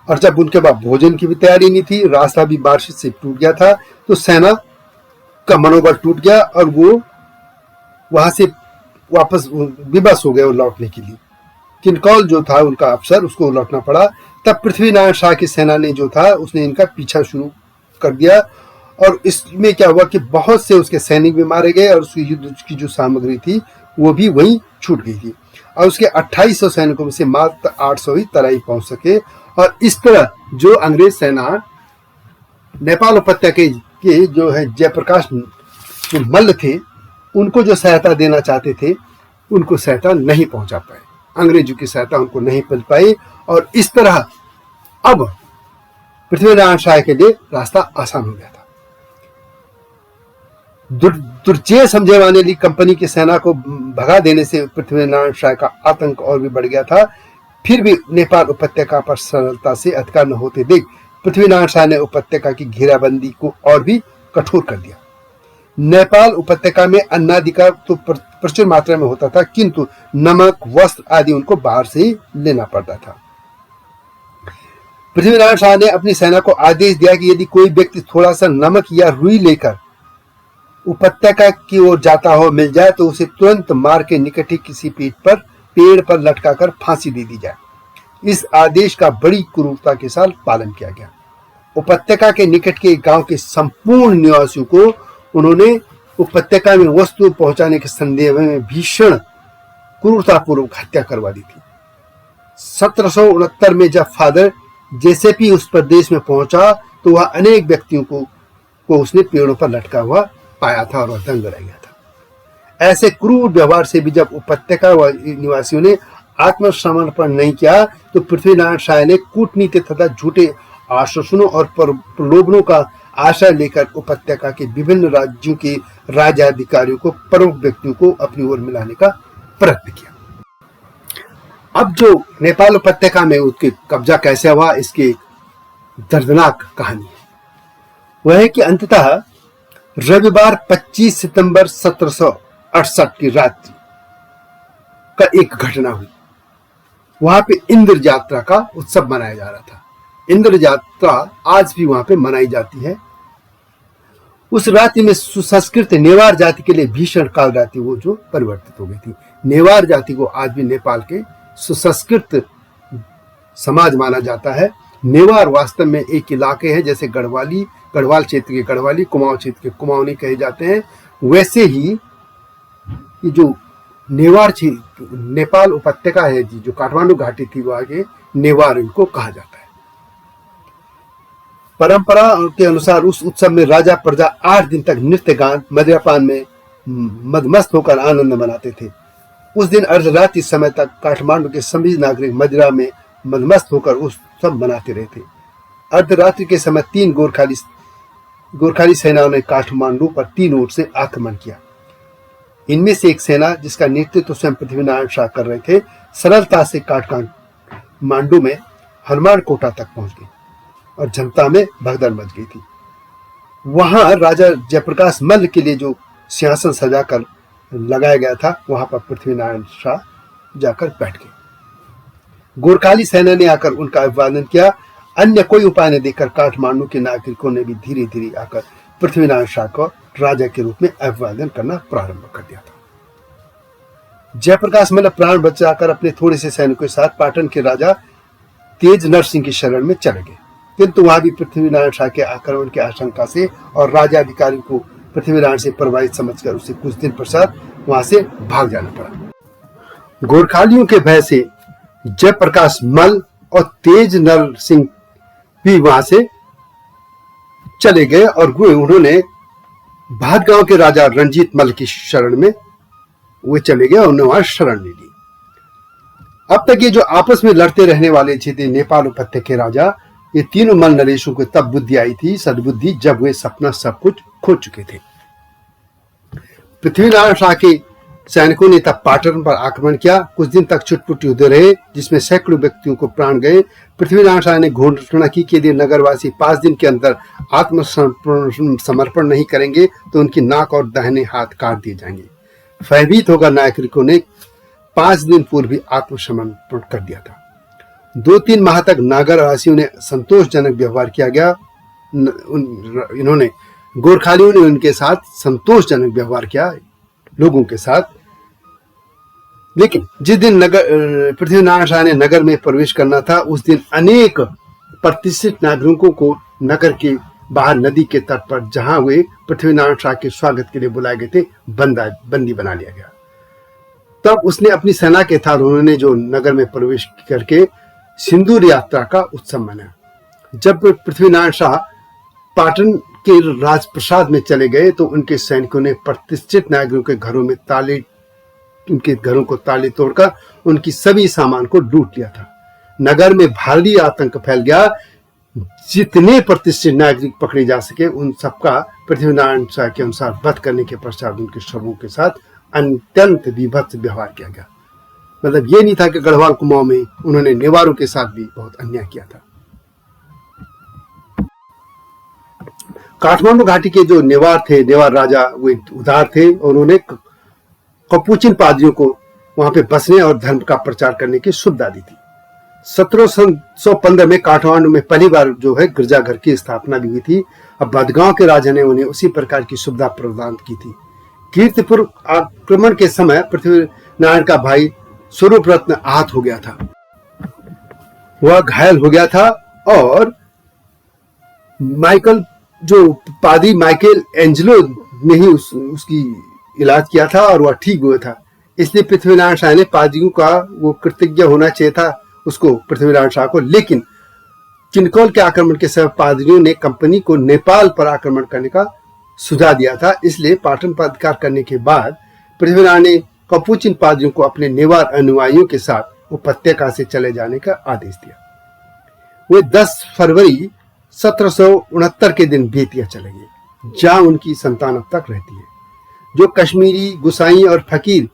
और जब उनके बाद भोजन की भी तैयारी नहीं थी, रास्ता भी बारिश से टूट गया था, तो सेना का मनोबल टूट गया और वो वहां से वापस विवश हो गए लौटने के लिए। किनकौल जो था उनका अफसर, उसको लौटना पड़ा। तब पृथ्वीनारायण शाह की सेना ने जो था उसने इनका पीछा शुरू कर दिया और इसमें क्या हुआ कि बहुत से उसके सैनिक भी मारे गए और उसकी युद्ध की जो सामग्री थी वो भी वहीं छूट गई थी और उसके 2800 सैनिकों में से मात्र 800 ही तराई पहुंच सके। और इस तरह जो अंग्रेज सेना नेपाल उपत्यका के जो है जयप्रकाश जो मल्ल थे उनको जो सहायता देना चाहते थे उनको सहायता नहीं पहुंचा पाए, अंग्रेजों की सहायता उनको नहीं मिल पाई और इस तरह अब पृथ्वीनारायण शाह के लिए रास्ता आसान हो गया था। दुर्जय समझे जाने वाली कंपनी की सेना को भगा देने से पृथ्वीनारायण शाह का आतंक और भी बढ़ गया था। फिर भी नेपाल उपत्यका पर सरलता से अधिकार न होते देख पृथ्वीनारायण शाह ने उपत्यका की घेराबंदी को और भी कठोर कर दिया। नेपाल उपत्यका में अन्नादि का तो प्रचुर मात्रा में होता था, किंतु नमक, वस्त्र आदि उनको बाहर से ही लेना पड़ता था। पृथ्वीनारायण शाह ने अपनी सेना को आदेश दिया कि यदि कोई व्यक्ति थोड़ा सा नमक या रुई लेकर उपत्यका की ओर जाता हो मिल जाए तो उसे तुरंत मार के निकट ही किसी पीठ पर पेड़ पर लटकाकर फांसी दे दी जाए। इस आदेश का बड़ी क्रूरता के साथ पालन किया गया। उपत्यका के निकट के गांव के संपूर्ण निवासियों को उन्होंने उपत्यका में वस्तु पहुंचाने के संदेह में भीषण क्रूरतापूर्वक हत्या करवा दी थी। 1769 में जब फादर जेसेपी उस प्रदेश में पहुंचा तो वह अनेक व्यक्तियों को उसने पेड़ों पर लटका हुआ पाया था और वह दंग रह गया था। ऐसे क्रूर व्यवहार से भी जब उपत्यका निवासियों ने आत्मसमर्पण नहीं किया तो पृथ्वीनारायण शाह ने कूटनीति तथा झूठे आश्वासनों और प्रलोभनों का आश्रय लेकर उपत्यका के विभिन्न राज्यों के राज्याधिकारियों को प्रमुख व्यक्तियों को अपनी ओर मिलाने का प्रयत्न किया। अब जो नेपाल उपत्यका में उसके कब्जा कैसे हुआ, इसकी दर्दनाक कहानी है वह है कि अंततः रविवार 25 सितंबर 1768 की रात्रि का एक घटना हुई। वहां पे इंद्र यात्रा का उत्सव मनाया जा रहा था। इंद्र यात्रा आज भी वहां पे मनाई जाती है। उस रात्रि में सुसंस्कृत नेवार जाति के लिए भीषण काल रात्रि वो जो परिवर्तित हो गई थी। नेवार जाति को आज भी नेपाल के सुसंस्कृत समाज माना जाता है। नेवार वास्तव में एक इलाके है, जैसे गढ़वाल क्षेत्र के गढ़वाली, कुमाऊं क्षेत्र के कुमाऊनी कहे जाते हैं, वैसे ही जो नेवार नेपाल उपत्यका है जो काठमांडू घाटी थी वहां के नेवार इनको कहा जाता है। परंपरा के अनुसार उस उत्सव में राजा प्रजा 8 दिन तक नृत्य गान मदिरापान में मदमस्त होकर आनंद मनाते थे। उस दिन अर्धरात्रि समय तक काठमांडू के सभी नागरिक मदिरा में मदमस्त होकर उत्सव मनाते रहे थे। अर्धरात्रि के समय 3 गोरखाली सेनाओं ने काठमांडू पर 3 ओर से आक्रमण किया। इनमें से एक सेना जिसका नेतृत्व स्वयं पृथ्वीनारायण शाह कर रहे थे सरलता से काठमांडू में हनुमान कोटा तक पहुंच गई और जनता में भगदड़ मच गई थी। वहां राजा जयप्रकाश मल्ल के लिए जो सिंहासन सजाकर लगाया गया था वहां पर पृथ्वीनारायण शाह जाकर बैठ गए। गोरखाली सेना ने आकर उनका अभिवादन किया। अन्य कोई उपाय न देकर काठमांडू के नागरिकों ने भी धीरे धीरे आकर पृथ्वीनारायण शाह को राजा के रूप में अभिवादन करना प्रारंभ कर दिया था। जयप्रकाश मल्ल प्राण बचाकर अपने थोड़े से सैनिकों के साथ पाटन के राजा तेज नरसिंह की शरण में चले गए, किंतु वहां भी पृथ्वीनारायण शाह के आक्रमण की आशंका से और राजा अधिकारी को पृथ्वीनारायण से प्रभावित समझकर उसे कुछ दिन पश्चात वहां से भाग जाना पड़ा। गोरखालियों के भय से जयप्रकाश मल्ल और तेज नरसिंह भी वहां से चले गए और उन्होंने भादगांव के राजा रणजीत मल्ल की शरण में वे चले गए और उन्होंने वहां शरण ले ली। अब तक ये जो आपस में लड़ते रहने वाले थे नेपाल उपत्यका के राजा, ये तीनों मल्ल नरेशों को तब बुद्धि आई थी, सद्बुद्धि, जब वे सपना सब कुछ खो चुके थे। पृथ्वीनारायण शाह के सैनिकों ने तब पाटन पर आक्रमण किया। कुछ दिन तक छुटपुट युद्ध रहे जिसमें सैकड़ों व्यक्तियों को प्राण गए। पृथ्वीनारायण शाह ने घोषणा की कि यदि नगरवासी 5 दिन के अंदर आत्मसमर्पण नहीं करेंगे तो उनकी नाक और दाहिने हाथ काट दिए जाएंगे। भयभीत होकर नागरिकों ने 5 दिन पूर्व भी आत्मसमर्पण कर दिया था। 2-3 माह तक नगरवासियों ने संतोषजनक व्यवहार किया गया। इन्होंने गोरखालियों ने उनके साथ संतोषजनक व्यवहार किया लोगों के साथ। लेकिन जिस दिन पृथ्वीनारायण शाह ने नगर में प्रवेश करना था उस दिन अनेक प्रतिष्ठित नागरिकों को नगर के बाहर नदी के तट पर, जहां वे पृथ्वीनारायण शाह के स्वागत के लिए बुलाए गए थे, बंदी बना लिया गया। तब उसने अपनी सेना के साथ उन्होंने जो नगर में प्रवेश करके सिंदूर यात्रा का उत्सव मनाया। जब पृथ्वीनारायण शाह पाटन के राजप्रसाद में चले गए तो उनके सैनिकों ने प्रतिष्ठित नागरिकों के घरों में उनके घरों को ताले तोड़कर उनकी सभी सामान को लूट लिया था। नगर में भारी आतंक फैल गया। जितने प्रतिष्ठित नागरिक पकड़े जा सके उन सबका पृथ्वीनारायण शाह के अनुसार वध करने के पश्चात उनके शवों के साथ अत्यंत विभत्स व्यवहार किया गया। मतलब ये नहीं था कि गढ़वाल कुमाऊं में उन्होंने नेवारों के साथ भी बहुत अन्याय किया था। काठमांडू घाटी के जो नेवार राजा वे उदार थे और उन्होंने कपूचिन पादरियों को वहां पे बसने और धर्म का प्रचार करने की सुविधा दी थी। 1715 में काठमांडू में पहली बार जो है गिरजाघर की स्थापना भी हुई थी। अब भादगांव के राजा ने उन्हें उसी प्रकार की सुविधा प्रदान की थी। कीर्तिपुर आक्रमण के समय पृथ्वीनारायण का भाई स्वरूप रत्न आहत हो गया था, वह घायल हो गया था और पादरी माइकल एंजेलो ने ही उसकी इलाज किया था और वह ठीक हुआ था। इसलिए पृथ्वीनारायण शाह ने पादरियों का वो कृतज्ञ होना चाहिए था उसको, पृथ्वीनारायण शाह को। लेकिन चिनकौल के आक्रमण के समय पादरियों ने कंपनी को नेपाल पर आक्रमण करने का सुझाव दिया था। इसलिए पाटन पर अधिकार करने के बाद पृथ्वीनारायण ने कपुचिन पादरियों को अपने नेवार अनुयायियों के साथ उपत्यका से चले जाने का आदेश दिया। वे 10 फरवरी 1769 के दिन बेतिया चले गए, जहां उनकी संतान अब तक रहती है। जो कश्मीरी गुसाई और फकीर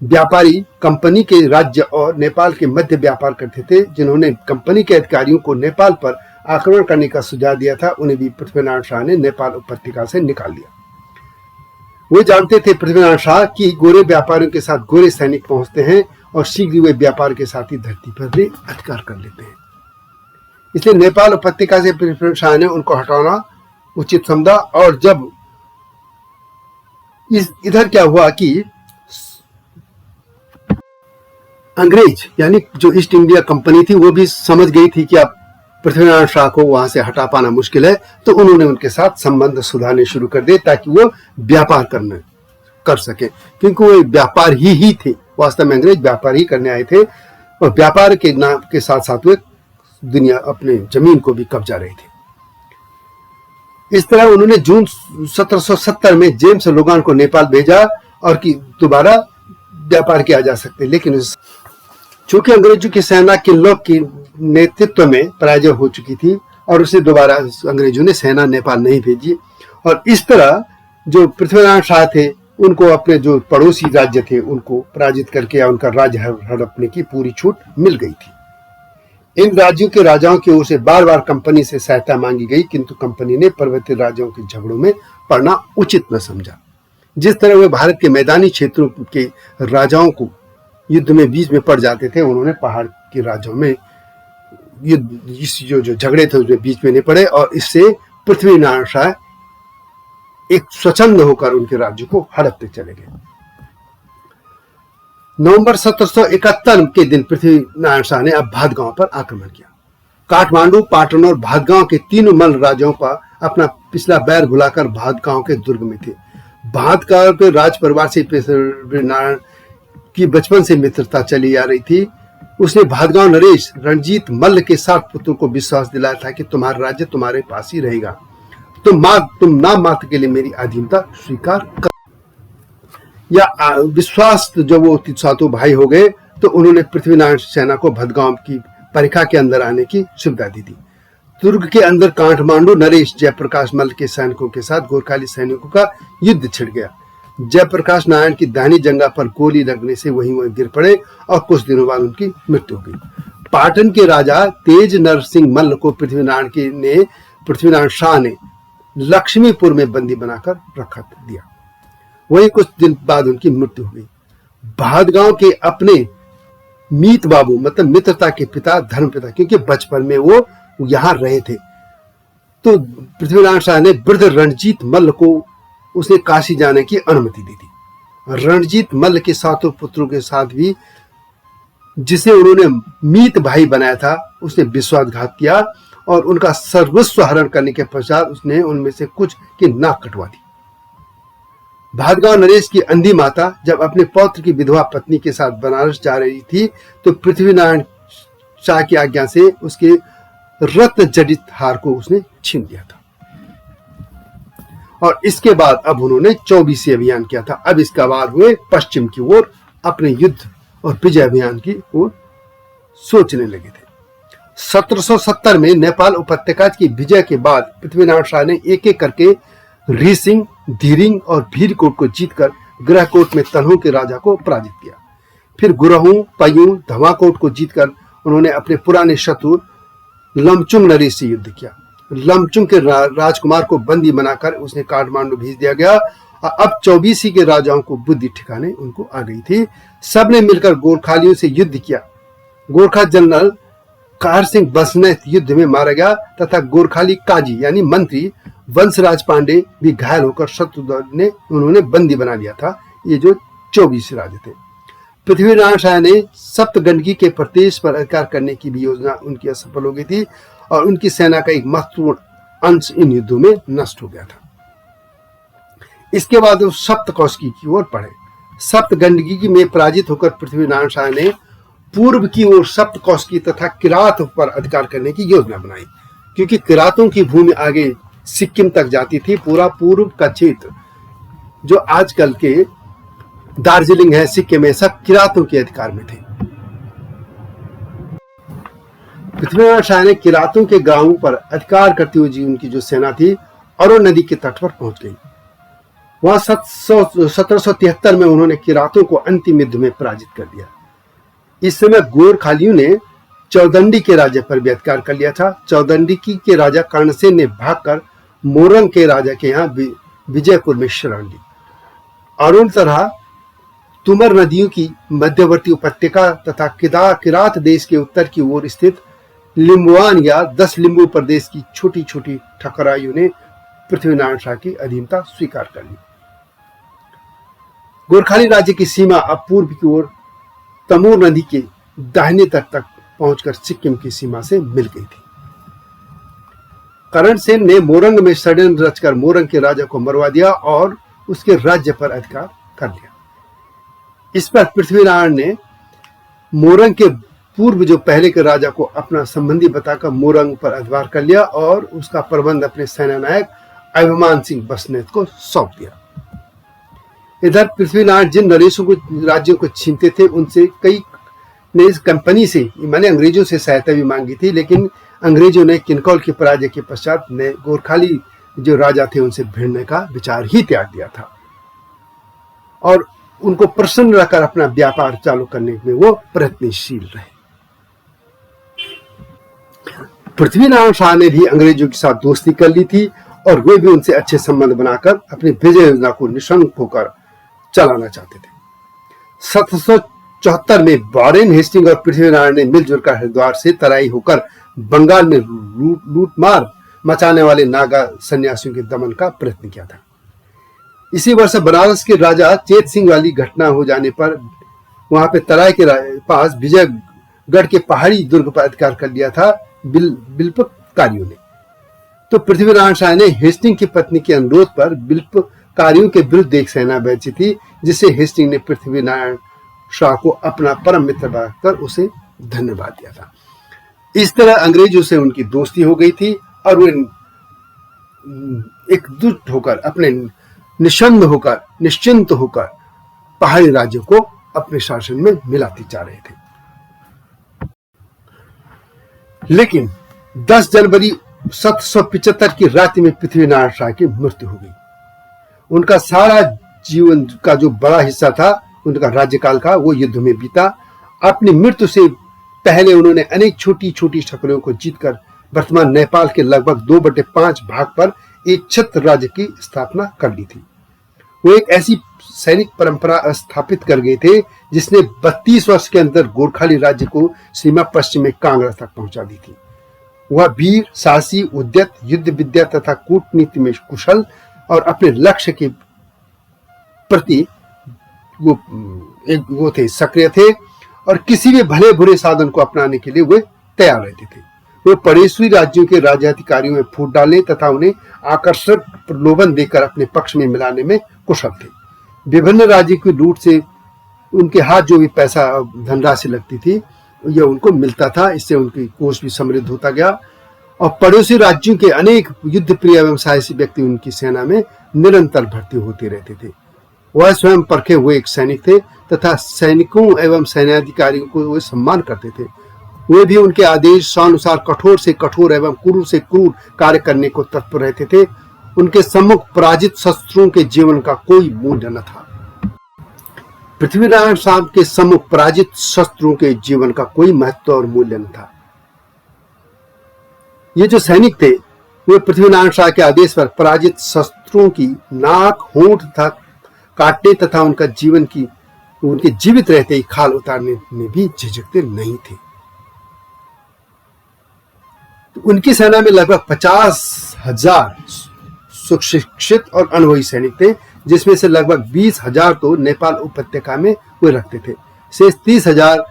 व्यापारी कंपनी के राज्य और नेपाल के मध्य व्यापार करते थे, जिन्होंने कंपनी के अधिकारियों को नेपाल पर आक्रमण करने का सुझाव दिया था, उन्हें भी पृथ्वीनारायण शाह ने नेपाल उपत्यका से निकाल दिया। वे जानते थे पृथ्वीनारायण शाह कि गोरे व्यापारियों के साथ गोरे सैनिक पहुंचते हैं और शीघ्र वे व्यापार के साथ ही धरती पर भी अधिकार कर लेते हैं। इसलिए नेपाल उपत्यका से पृथ्वीनारायण शाह ने उनको हटाना उचित समझा। और जब इधर क्या हुआ कि अंग्रेज यानी जो ईस्ट इंडिया कंपनी थी वो भी समझ गई थी कि अब पृथ्वीनारायण शाह को वहां से हटा पाना मुश्किल है, तो उन्होंने उनके साथ संबंध सुधारने शुरू कर दिए ताकि वो व्यापार कर सके, क्योंकि वो व्यापार ही थे। वास्तव में अंग्रेज व्यापार ही करने आए थे और व्यापार के नाम के साथ साथ वे दुनिया अपने जमीन को भी कब्जा रहे थे। इस तरह उन्होंने जून 1770 में जेम्स लोगान को नेपाल भेजा और कि दोबारा व्यापार किया जा सकते, लेकिन चूंकि अंग्रेजों की सेना किल्लोक के नेतृत्व में पराजय हो चुकी थी और उसे दोबारा अंग्रेजों ने सेना नेपाल नहीं भेजी। और इस तरह जो पृथ्वीनारायण शाह थे उनको अपने जो पड़ोसी राज्य थे उनको पराजित करके या उनका राज्य हड़पने की पूरी छूट मिल गई थी। इन राज्यों के राजाओं की ओर से बार बार कंपनी से सहायता मांगी गई, किंतु कंपनी ने पर्वतीय राज्यों के झगड़ों में पड़ना उचित न समझा। जिस तरह वे भारत के मैदानी क्षेत्रों के राजाओं को युद्ध में बीच में पड़ जाते थे, उन्होंने पहाड़ के राज्यों में इस जो झगड़े थे उसमें बीच में नहीं पड़े और इससे पृथ्वीनारायण शाह एक स्वच्छंद होकर उनके राज्य को हड़पते चले गए। नवंबर 1771 के दिन पृथ्वीनारायण शाह ने अब भादगांव पर आक्रमण किया। काठमांडू, पाटन और भादगांव के तीनों मल्ल राजाओं का अपना पिछला बैर भुलाकर भादगांव के दुर्ग में थे। भादगांव के राज परिवार से पृथ्वीनारायण की बचपन से मित्रता चली आ रही थी। उसने भादगांव नरेश रणजीत मल्ल के 7 पुत्रों को विश्वास दिलाया था कि तुम्हारा राज्य तुम्हारे पास ही रहेगा, तुम नाम मात्र के लिए मेरी अधीनता स्वीकार कर। या विश्वास जब वो सातों भाई हो गए तो उन्होंने पृथ्वीनारायण सेना को भादगांव की परिखा के अंदर आने की सुविधा दी थी। दुर्ग के अंदर काठमांडू नरेश जयप्रकाश मल्ल के सैनिकों के साथ गोरखाली सैनिकों का युद्ध छिड़ गया। जयप्रकाश नारायण की दाहिनी जंघा पर गोली लगने से वहीं गिर पड़े और कुछ दिनों बाद उनकी मृत्यु हो गई। पाटन के राजा तेज नरसिंह मल्ल को पृथ्वीनारायण शाह ने लक्ष्मीपुर में बंदी बनाकर रख दिया। वही कुछ दिन बाद उनकी मृत्यु हो गई। भादगांव के अपने मीत बाबू मतलब मित्रता के पिता धर्मपिता, क्योंकि बचपन में वो यहाँ रहे थे, तो पृथ्वीनारायण शाह ने वृद्ध रणजीत मल्ल को उसे काशी जाने की अनुमति दी थी। रणजीत मल्ल के 7 पुत्रों के साथ भी जिसे उन्होंने मीत भाई बनाया था उसने विश्वासघात किया और उनका सर्वस्व हरण करने के पश्चात उसने उनमें से कुछ की नाक कटवा दी। भादगांव नरेश की अंधी माता जब अपने पौत्र की विधवा पत्नी के साथ बनारस जा रही थी तो पृथ्वीनारायण शाह की आज्ञा से उसके रत्न जड़ित हार को उसने छीन लिया था। और इसके बाद अब उन्होंने 24 अभियान किया था। अब इसका बाद हुए पश्चिम की ओर अपने युद्ध और विजय अभियान की ओर सोचने लगे थे। 1770 में नेपाल उपत्यका की विजय के बाद पृथ्वीनारायण शाह ने एक एक करके रीसिंग, धीरिंग और भीरकोट को जीतकर ग्रहकोट में तनहू के राजा को पराजित किया। फिर गुरहू, पयू, धमाकोट को जीतकर उन्होंने अपने पुराने शत्रु लमचुंग नरेश से युद्ध किया। लमचुंग के राजकुमार को बंदी बनाकर उसने काठमांडू भेज दिया गया। अब 24 के राजाओं को बुद्धि ठिकाने उनको आ गई थी। सबने मिलकर गोरखालियों से युद्ध किया। गोरखा जनरल कार सिंह बसनेत युद्ध में मारा गया तथा गोरखाली काजी यानी मंत्री वंशराज पांडे भी घायल होकर शत्रु दल ने उन्होंने बंदी बना लिया था। ये जो 24 राजे थे। पृथ्वीनारायण शाह ने सप्तगंडकी के प्रदेश पर अधिकार करने की भी योजना उनकी असफल हो गई थी और उनकी सेना का एक महत्वपूर्ण अंश इन युद्धों में नष्ट हो गया था। इसके बाद वो सप्तकौशिकी की ओर बढ़े। सप्तगंडकी में पराजित होकर पृथ्वीनारायण शाह ने पूर्व की ओर सप्तकौशिकी तथा किरात पर अधिकार करने की योजना बनाई, क्योंकि किरातों की भूमि आगे सिक्किम तक जाती थी। पूरा पूर्व का क्षेत्र जो आजकल के दार्जिलिंग है, सिक्किम में, सब किरातों के अधिकार में थे। पृथ्वीनारायण शाह ने किरातों के गांवों पर अधिकार करते हुए उनकी जो सेना थी अरुण नदी के तट पर पहुंच गई। वहां 1773 में उन्होंने किरातों को अंतिम युद्ध में पराजित कर दिया। इस समय गोरखालियों ने चौदंडी के राज्य पर भी अधिकार कर लिया था। चौदंडी के राजा कर्णसेन ने भागकर मोरंग के राजा के यहाँ विजयपुर में शरण ली। अरुण तरह तुमर नदियों की मध्यवर्ती उपत्यका तथा किरात देश के उत्तर की ओर स्थित लिम्बुआन या 10 लिम्बू प्रदेश की छोटी छोटी ठकुराइयों ने पृथ्वीनारायण शाह की अधीनता स्वीकार कर ली। गोरखाली राज्य की सीमा अब पूर्व की ओर तमोर नदी के दाहिने तट तक पहुंचकर सिक्किम की सीमा से मिल गई थी। करणसेन ने मोरंग में षड्यंत्र रचकर मोरंग के राजा को मरवा दिया और उसके राज्य पर अधिकार कर लिया। इस पर पृथ्वीनारायण ने मोरंग के पूर्व जो पहले के राजा को अपना संबंधी बताकर मोरंग पर अधिकार कर लिया और उसका प्रबंध अपने सेनानायक अभिमान सिंह बसनेत को सौंप दिया। इधर पृथ्वीनारायण जिन नरेशों को राज्यों को छीनते थे उनसे कई ने इस कंपनी से माने अंग्रेजों से सहायता भी मांगी थी, लेकिन अंग्रेजों ने किनकौल के पराजय के पश्चात ने गोरखाली जो राजा थे उनसे भिड़ने का विचार ही त्याग दिया था और उनको प्रसन्न रखकर अपना व्यापार चालू करने में वो प्रयत्नशील रहे। पृथ्वीनारायण शाह ने भी अंग्रेजों के साथ दोस्ती कर ली थी और वे भी उनसे अच्छे संबंध बनाकर अपनी विजय योजना को निशंक होकर चलाना चाहते थे। 1774 में वारेन हेस्टिंग और पृथ्वीनारायण ने मिलजुल कर हरिद्वार से तराई होकर बंगाल में लूटमार मचाने वाले नागा सन्यासियों के दमन का प्रयत्न किया था। इसी वर्ष बनारस के राजा चेत सिंह वाली घटना हो जाने पर वहां पे तराई के पास विजयगढ़ के पहाड़ी दुर्ग पर अधिकार कर लिया था बिल्पकारियों ने। तो पृथ्वीनारायण शाह ने हेस्टिंग की पत्नी के अनुरोध पर बिल्पकारियों के विरुद्ध एक सेना भेजी थी, जिसे हेस्टिंग ने पृथ्वीनारायण शाह को अपना परम मित्र बनाकर उसे धन्यवाद दिया था। इस तरह अंग्रेजों से उनकी दोस्ती हो गई थी और वे एकजुट होकर अपने निश्चिंत होकर पहाड़ी राज्यों को अपने शासन में मिलाते जा रहे थे। लेकिन 10 जनवरी 1775 की रात में पृथ्वीनारायण शाह की मृत्यु हो गई। उनका सारा जीवन का जो बड़ा हिस्सा था उनका राज्यकाल का वो युद्ध में बीता। अपनी मृत्यु से पहले उन्होंने अनेक छोटी छोटी ठकुराइयों को जीतकर वर्तमान नेपाल के लगभग 2/5 भाग पर एक छत्र राज्य की स्थापना कर ली थी। वो एक ऐसी सैनिक परंपरा स्थापित कर गए थे जिसने 32 वर्ष के अंदर गोरखाली राज्य को सीमा पश्चिम में कांगड़ा तक पहुंचा दी थी। वह वीर, साहसी, उद्यत, युद्ध विद्या तथा कूटनीति में कुशल और अपने लक्ष्य के प्रति वो थे सक्रिय थे और किसी भी भले बुरे साधन को अपनाने के लिए वे तैयार रहते थे। वे पड़ोसी राज्यों के राज्याधिकारियों में फूट डालने तथा उन्हें आकर्षक प्रलोभन देकर अपने पक्ष में मिलाने में कुशल थे। विभिन्न राज्यों की लूट से उनके हाथ जो भी पैसा धनराशि लगती थी यह उनको मिलता था। इससे उनकी कोष भी समृद्ध होता गया और पड़ोसी राज्यों के अनेक युद्ध प्रिय एवं साहसी व्यक्ति उनकी सेना में निरंतर भर्ती होते रहते थे। वह स्वयं परखे हुए एक सैनिक थे तथा सैनिकों एवं सैन्याधिकारियों को वे सम्मान करते थे। वे भी उनके आदेश अनुसार कठोर से कठोर एवं क्रूर से क्रूर कार्य करने को तत्पर रहते थे। उनके सम्मुख पराजित शस्त्रों के जीवन का कोई मूल्य न था। पृथ्वीनारायण शाह के सम्मुख पराजित शस्त्रों के जीवन का कोई महत्व और मूल्य न था। ये जो सैनिक थे वे पृथ्वीनारायण शाह के आदेश पर पराजित शस्त्रों की नाक, होंठ तथा काटने तथा उनके जीवित रहते ही खाल उतारने में भी झिझकते नहीं थे। तो उनकी सेना में लगभग 50,000 सुशिक्षित और अनुभवी सैनिक थे, जिसमें से लगभग 20,000 तो नेपाल उपत्यका में वे रखते थे। से 30,000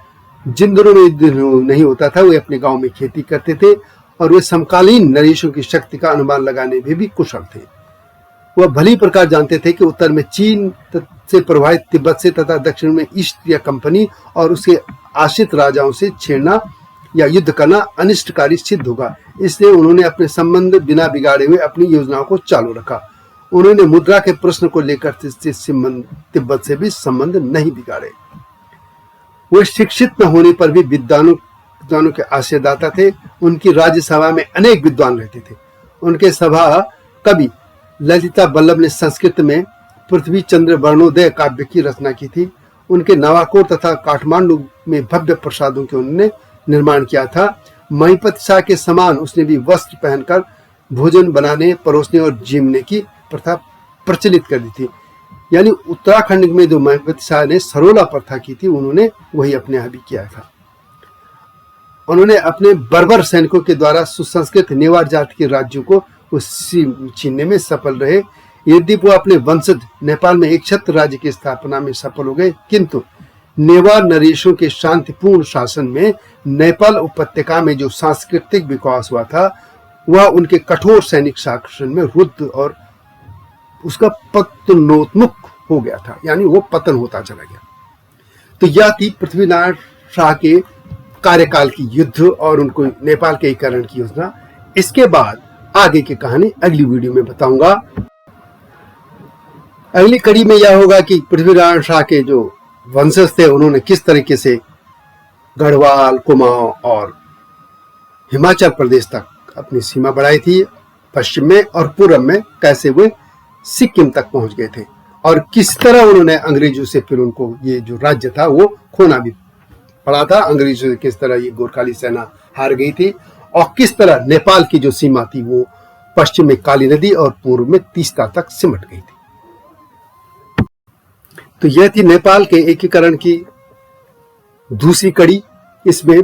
जिन दिनों में युद्ध नहीं होता था वे अपने गांव में खेती करते थे और वे समकालीन नरेशों की शक्ति का अनुमान लगाने में भी कुशल थे। वह भली प्रकार जानते थे कि उत्तर में चीन से प्रभावित तिब्बत से तथा दक्षिण में ईस्ट इंडिया कंपनी और उसके आश्रित राजाओं से छेड़ना या युद्ध करना अनिष्टकारी सिद्ध होगा, इसलिए उन्होंने अपने संबंध बिना बिगाड़े हुए अपनी योजनाओं को चालू रखा। उन्होंने मुद्रा के प्रश्न को लेकर तिब्बत से भी संबंध नहीं बिगाड़े। वे शिक्षित न होने पर भी विद्वानों के आश्रयदाता थे। उनकी राज्यसभा में अनेक विद्वान रहते थे। उनके सभा कवि ललिता बल्लभ ने संस्कृत में पृथ्वी चंद्र वर्णोदय काव्य की रचना की थी। उनके नवाकोट तथा काठमांडू में भव्य प्रसादों के उन्होंने निर्माण किया था। महिपत शाह के समान उसने भी वस्त्र पहनकर भोजन बनाने, परोसने और जीवने की प्रथा प्रचलित कर दी थी। यानी उत्तराखंड में जो महिपत शाह ने सरोला प्रथा की थी, उन्होंने वही अपने यहाँ भी किया था। उन्होंने अपने बर्बर सैनिकों के द्वारा सुसंस्कृत नेवार जाति के राज्यों को छीनने में सफल रहे। यद्यपि वो अपने वंशज नेपाल में एक छत्र राज्य की स्थापना में सफल हो गए, किंतु नेवार नरेशों के शांतिपूर्ण शासन में नेपाल उपत्यका में जो सांस्कृतिक विकास हुआ था वह उनके कठोर सैनिक शासन में रुद्ध और उसका पतनोन्मुख हो गया था, यानी वो पतन होता चला गया। तो यह थी पृथ्वीनारायण शाह के कार्यकाल की युद्ध और उनको नेपाल के एकीकरण की योजना। इसके बाद आगे की कहानी अगली वीडियो में बताऊंगा। अगली कड़ी में यह होगा कि पृथ्वीनारायण शाह के जो वंशज थे उन्होंने किस तरीके से गढ़वाल, कुमाऊं और हिमाचल प्रदेश तक अपनी सीमा बढ़ाई थी, पश्चिम में और पूर्व में कैसे वे सिक्किम तक पहुंच गए थे और किस तरह उन्होंने अंग्रेजों से फिर उनको ये जो राज्य था वो खोना भी पड़ा था। अंग्रेजों से किस तरह ये गोरखाली सेना हार गई थी और किस तरह नेपाल की जो सीमा थी वो पश्चिम में काली नदी और पूर्व में तीस्ता तक सिमट गई थी। तो यह थी नेपाल के एकीकरण की दूसरी कड़ी। इसमें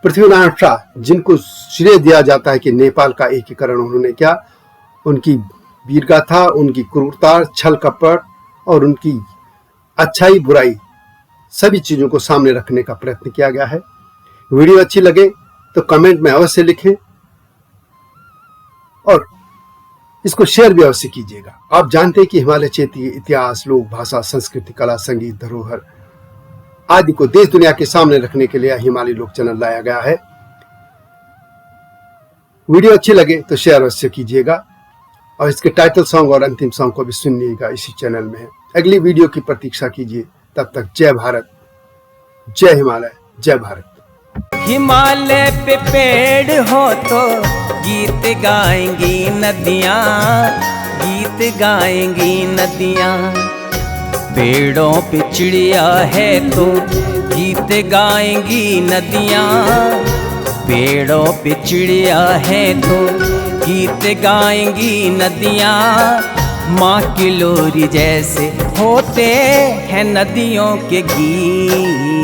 पृथ्वीनारायण शाह, जिनको श्रेय दिया जाता है कि नेपाल का एकीकरण उन्होंने किया, उनकी वीरगाथा, उनकी क्रूरता, छल कपट और उनकी अच्छाई बुराई सभी चीजों को सामने रखने का प्रयत्न किया गया है। वीडियो अच्छी लगे तो कमेंट में अवश्य लिखें और इसको शेयर भी अवश्य कीजिएगा। आप जानते हैं कि हिमालय क्षेत्र के इतिहास, लोक भाषा, संस्कृति, कला, संगीत, धरोहर आदि को देश दुनिया के सामने रखने के लिए हिमालय लोक चैनल लाया गया है। वीडियो अच्छी लगे तो शेयर अवश्य कीजिएगा और इसके टाइटल सॉन्ग और अंतिम सॉन्ग को भी सुनिएगा, इसी चैनल में है। अगली वीडियो की प्रतीक्षा कीजिए। तब तक जय भारत, जय हिमालय, जय भारत। हिमालय पे पेड़ हो तो गीत गाएंगी नदियाँ, गीत गाएंगी नदियाँ। पेड़ों पे चिड़िया है तो गीत गाएंगी नदियाँ, पेड़ों पे चिड़िया है तो गीत गाएंगी नदियाँ। माँ की लोरी जैसे होते हैं नदियों के गीत।